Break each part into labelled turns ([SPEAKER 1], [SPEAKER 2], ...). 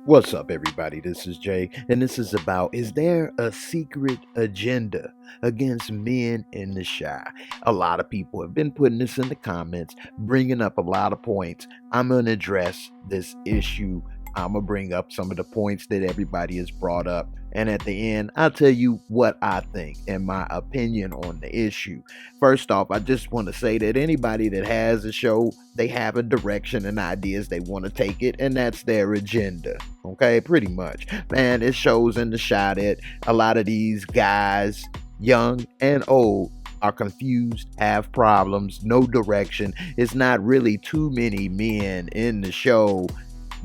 [SPEAKER 1] What's up, everybody? This is Jay, and this is about is there a secret agenda against men in the shy? A lot of people have been putting this in the comments, bringing up a lot of points. I'm going to address this issue. I'm going to bring up some of the points that everybody has brought up. And at the end, I'll tell you what I think and my opinion on the issue. First off, I just want to say that anybody that has a show, they have a direction and ideas they want to take it, and that's their agenda. Okay, pretty much. Man, it shows in the shot that a lot of these guys, young and old, are confused, have problems, no direction. It's not really too many men in the show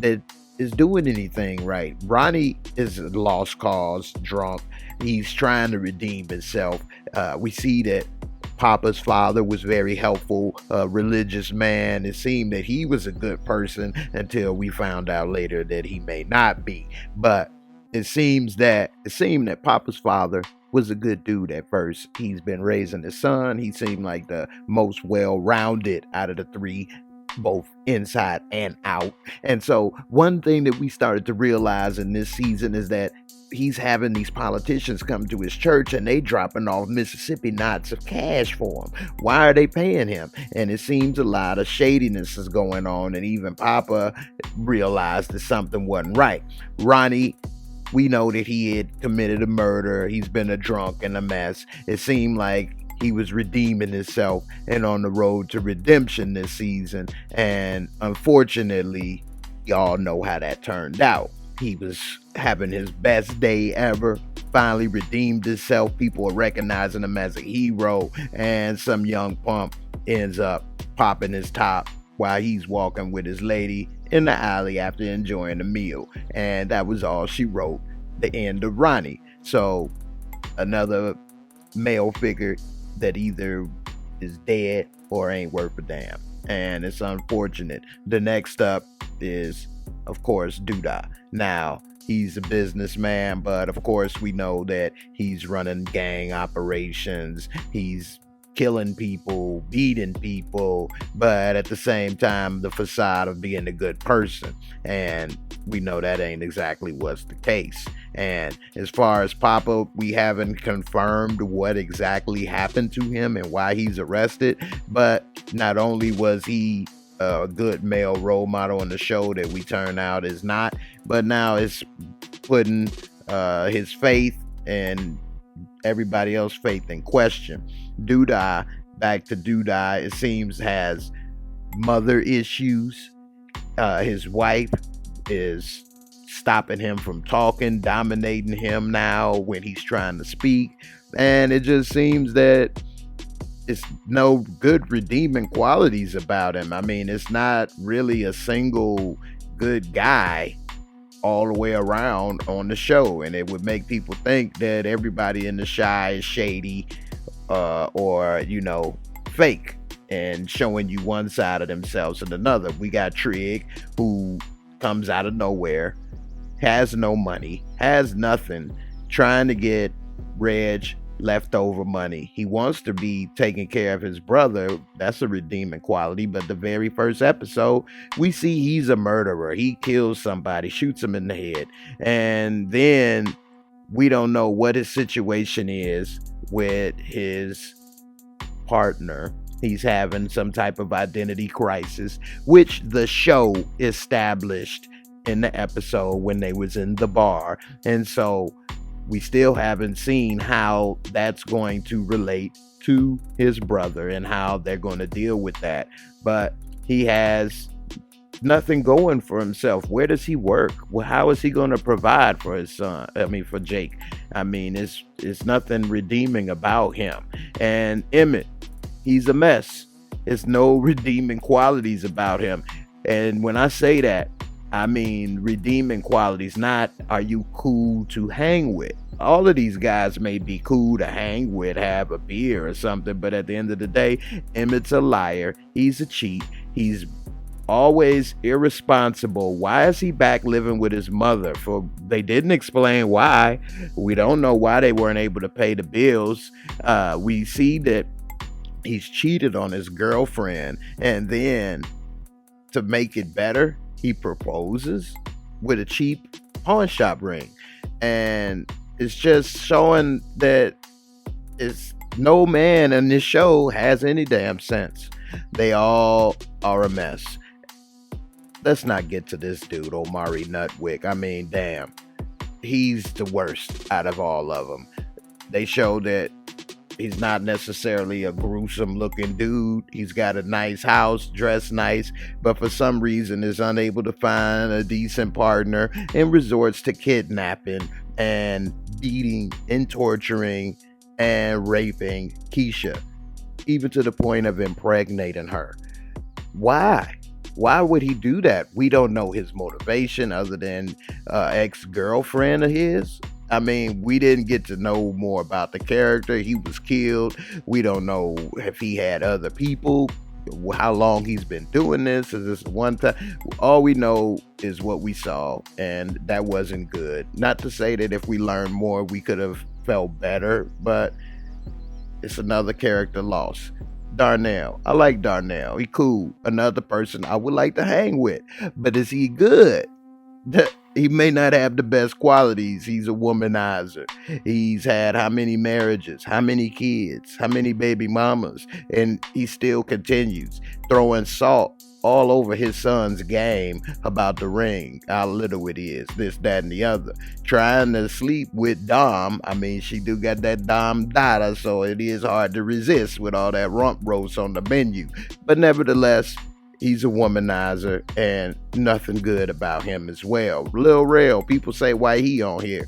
[SPEAKER 1] that is doing anything right. Ronnie is a lost cause, drunk. He's trying to redeem himself. We see that Papa's father was very helpful, a religious man. It seemed that he was a good person until we found out later that he may not be. But it seemed that Papa's father was a good dude at first. He's been raising his son. He seemed like the most well-rounded out of the three, both inside and out. And so one thing that we started to realize in this season is that he's having these politicians come to his church and they dropping off Mississippi knots of cash for him. Why are they paying him? And it seems a lot of shadiness is going on, and even Papa realized that something wasn't right. Ronnie, we know that he had committed a murder. He's been a drunk and a mess. It seemed like he was redeeming himself and on the road to redemption this season. And unfortunately, y'all know how that turned out. He was having his best day ever, finally redeemed himself. People are recognizing him as a hero, and some young pump ends up popping his top while he's walking with his lady in the alley after enjoying a meal. And that was all she wrote. The end of Ronnie. So another male figure that either is dead or ain't worth a damn. And it's unfortunate. The next up is, of course, Duda. Now, he's a businessman, but of course we know that he's running gang operations. He's killing people, beating people, but at the same time, the facade of being a good person. And we know that ain't exactly what's the case. And as far as Papa, we haven't confirmed what exactly happened to him and why he's arrested. But not only was he a good male role model in the show that we turn out is not, but now it's putting his faith and everybody else's faith in question. Duda, back to Duda, it seems has mother issues. His wife is stopping him from talking, dominating him now when he's trying to speak. And it just seems that it's no good redeeming qualities about him. I mean, it's not really a single good guy all the way around on the show, and it would make people think that everybody in the shy is shady, or fake and showing you one side of themselves and another. We got Trig, who comes out of nowhere, has no money, has nothing, trying to get Reg leftover money. He wants to be taking care of his brother. That's a redeeming quality. But the very first episode, we see he's a murderer. He kills somebody, shoots him in the head. And then we don't know what his situation is with his partner. He's having some type of identity crisis, which the show established in the episode when they was in the bar. And so we still haven't seen how that's going to relate to his brother and how they're going to deal with that. But he has nothing going for himself. Where does he work? Well, how is he going to provide for his son? For Jake. It's nothing redeeming about him. And Emmett, he's a mess. There's no redeeming qualities about him. And when I say that, I mean redeeming qualities, not are you cool to hang with. All of these guys may be cool to hang with, have a beer or something, but at the end of the day, Emmett's a liar. He's a cheat. He's always irresponsible. Why is he back living with his mother? They didn't explain why. We don't know why they weren't able to pay the bills. We see that he's cheated on his girlfriend, and then to make it better, he proposes. with a cheap pawn shop ring. And it's just showing that it's no man in this show has any damn sense. They all are a mess. Let's not get to this dude, Omari Nutwick. I mean, damn, he's the worst out of all of them. They show that he's not necessarily a gruesome looking dude. He's got a nice house, dressed nice, but for some reason is unable to find a decent partner and resorts to kidnapping and beating and torturing and raping Keisha, even to the point of impregnating her. Why? Why would he do that? We don't know his motivation other than ex-girlfriend of his. I mean, we didn't get to know more about the character. He was killed. We don't know if he had other people, how long he's been doing this. Is this one time? All we know is what we saw, and that wasn't good. Not to say that if we learned more, we could have felt better, but it's another character lost. Darnell. I like Darnell. He cool. Another person I would like to hang with. But is he good? He may not have the best qualities. He's a womanizer. He's had how many marriages, how many kids, how many baby mamas, and he still continues throwing salt all over his son's game about the ring, how little it is, this, that, and the other. Trying to sleep with Dom. I mean, she do got that Dom data, so it is hard to resist with all that rump roast on the menu. But nevertheless, he's a womanizer, and nothing good about him as well. Lil Rel, people say, why he on here?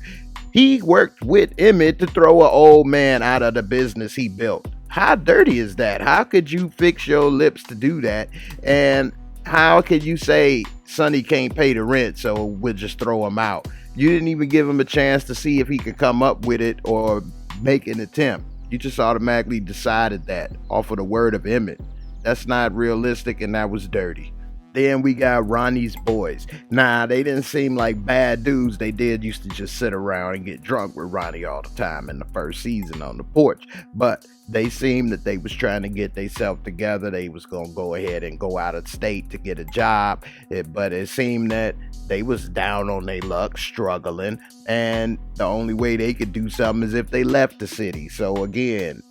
[SPEAKER 1] He worked with Emmett to throw an old man out of the business he built. How dirty is that? How could you fix your lips to do that? And how could you say Sonny can't pay the rent, so we'll just throw him out? You didn't even give him a chance to see if he could come up with it or make an attempt. You just automatically decided that off of the word of Emmett. That's not realistic, and that was dirty. Then we got Ronnie's boys. Nah, they didn't seem like bad dudes. They did used to just sit around and get drunk with Ronnie all the time in the first season on the porch. But they seemed that they was trying to get themselves together. They was going to go ahead and go out of state to get a job. But it seemed that they was down on their luck, struggling. And the only way they could do something is if they left the city. So again,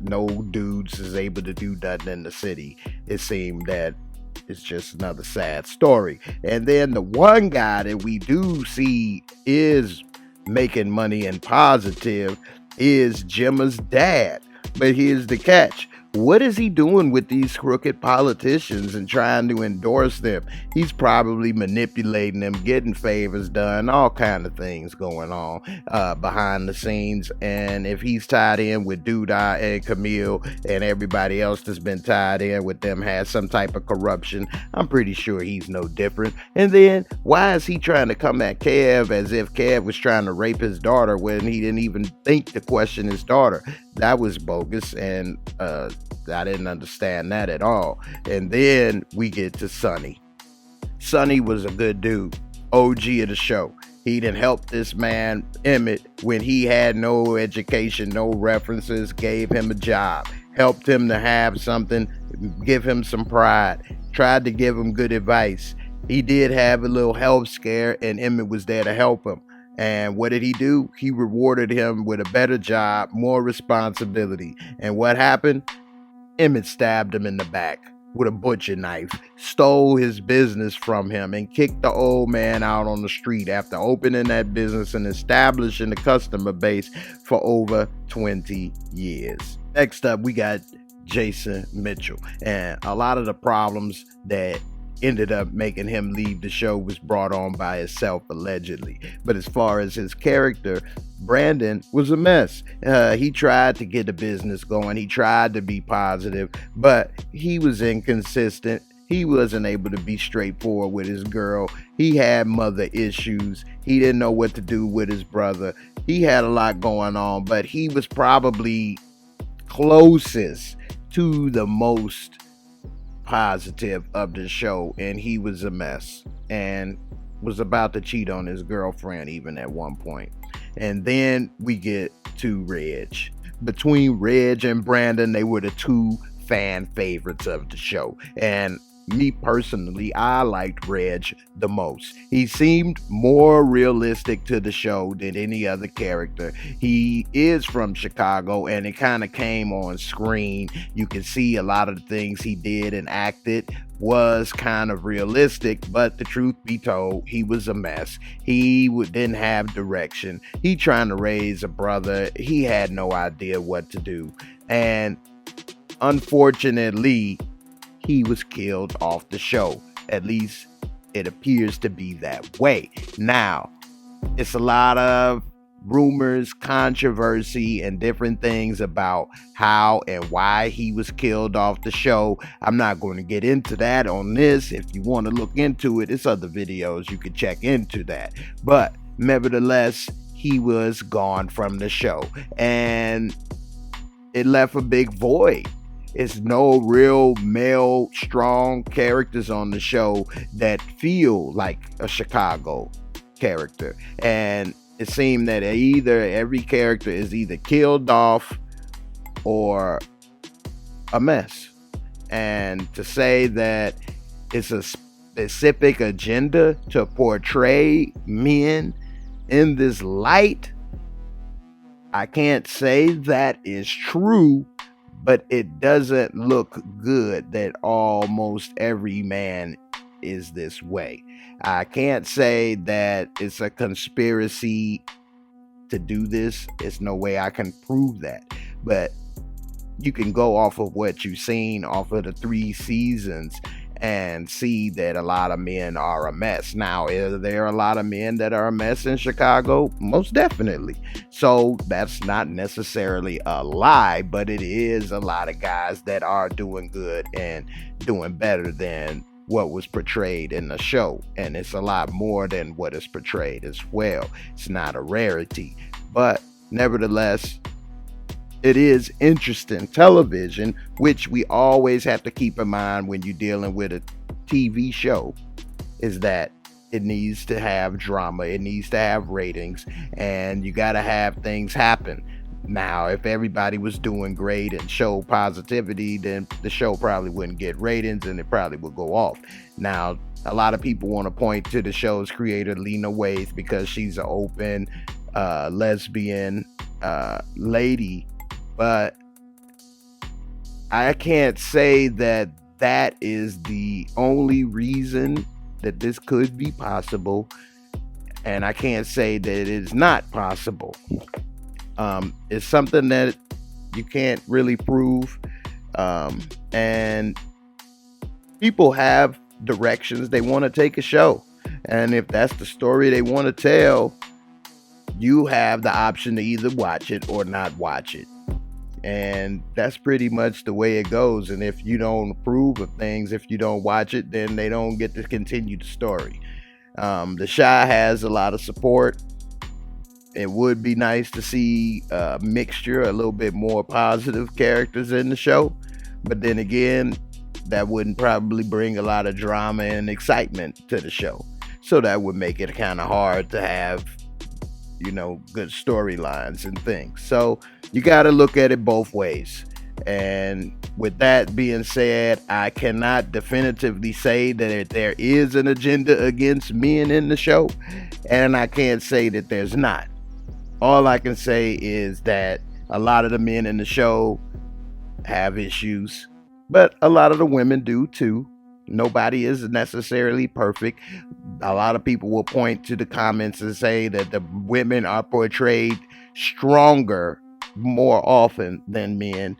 [SPEAKER 1] no dudes is able to do nothing in the city. It seemed that it's just another sad story. And then the one guy that we do see is making money and positive is Gemma's dad. But here's the catch. What is he doing with these crooked politicians and trying to endorse them? He's probably manipulating them, getting favors done, all kind of things going on behind the scenes. And if he's tied in with Duda and Camille and everybody else that's been tied in with them has some type of corruption, I'm pretty sure he's no different. And then why is he trying to come at Kev as if Kev was trying to rape his daughter when he didn't even think to question his daughter? That was bogus, and I didn't understand that at all. And then we get to Sonny. Sonny was a good dude, OG of the show. He didn't help this man, Emmett, when he had no education, no references, gave him a job, helped him to have something, give him some pride, tried to give him good advice. He did have a little health scare, and Emmett was there to help him. And what did he do? He rewarded him with a better job, more responsibility. And what happened? Emmett stabbed him in the back with a butcher knife, stole his business from him, and kicked the old man out on the street after opening that business and establishing a customer base for over 20 years. Next up, we got Jason Mitchell. And a lot of the problems that ended up making him leave the show was brought on by himself, allegedly. But as far as his character, Brandon was a mess. He tried to get the business going. He tried to be positive, but he was inconsistent. He wasn't able to be straightforward with his girl. He had mother issues. He didn't know what to do with his brother. He had a lot going on, but he was probably closest to the most positive of the show, and he was a mess and was about to cheat on his girlfriend even at one point. And then we get to Reg. Between Reg and Brandon, they were the two fan favorites of the show. And me personally, I liked Reg the most. He seemed more realistic to the show than any other character. He is from Chicago, and it kind of came on screen. You can see a lot of the things he did and acted was kind of realistic, but the truth be told, he was a mess. He didn't have direction. He trying to raise a brother. He had no idea what to do. And unfortunately, he was killed off the show. At least it appears to be that way. Now, it's a lot of rumors, controversy, and different things about how and why he was killed off the show. I'm not going to get into that on this. If you want to look into it, it's other videos you can check into that. But nevertheless, he was gone from the show, and it left a big void. It's no real male strong characters on the show that feel like a Chicago character. And it seemed that either every character is either killed off or a mess. And to say that it's a specific agenda to portray men in this light, I can't say that is true, but it doesn't look good that almost every man is this way. I can't say that it's a conspiracy to do this. There's no way I can prove that. But you can go off of what you've seen off of the 3 seasons and see that a lot of men are a mess. Now, is there a lot of men that are a mess in Chicago? Most definitely. So that's not necessarily a lie, but it is a lot of guys that are doing good and doing better than what was portrayed in the show. And it's a lot more than what is portrayed as well. It's not a rarity. But nevertheless, it is interesting television, which we always have to keep in mind when you're dealing with a TV show, is that it needs to have drama, it needs to have ratings, and you got to have things happen. Now, if everybody was doing great and showed positivity, then the show probably wouldn't get ratings and it probably would go off. Now, a lot of people want to point to the show's creator, Lena Waithe, because she's an open lesbian lady. But I can't say that that is the only reason that this could be possible. And I can't say that it is not possible. It's something that you can't really prove. And people have directions they want to take a show. And if that's the story they want to tell, you have the option to either watch it or not watch it. And that's pretty much the way it goes. And if you don't approve of things, if you don't watch it, then they don't get to continue the story. The Chi has a lot of support. It would be nice to see a mixture, a little bit more positive characters in the show. But then again, that wouldn't probably bring a lot of drama and excitement to the show. So that would make it kind of hard to have, good storylines and things. So you got to look at it both ways. And with that being said, I cannot definitively say that there is an agenda against men in the show, and I can't say that there's not. All I can say is that a lot of the men in the show have issues, but a lot of the women do too. Nobody is necessarily perfect. A lot of people will point to the comments and say that the women are portrayed stronger more often than men.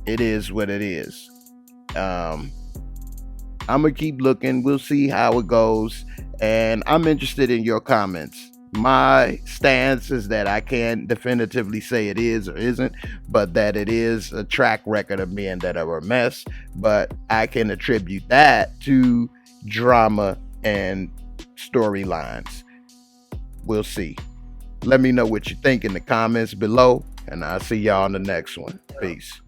[SPEAKER 1] It is what it is. I'm gonna keep looking. We'll see how it goes, and I'm interested in your comments. My stance is that I can't definitively say it is or isn't, but that it is a track record of men that are a mess. But I can attribute that to drama and storylines. We'll see. Let me know what you think in the comments below, and I'll see y'all in the next one. Peace.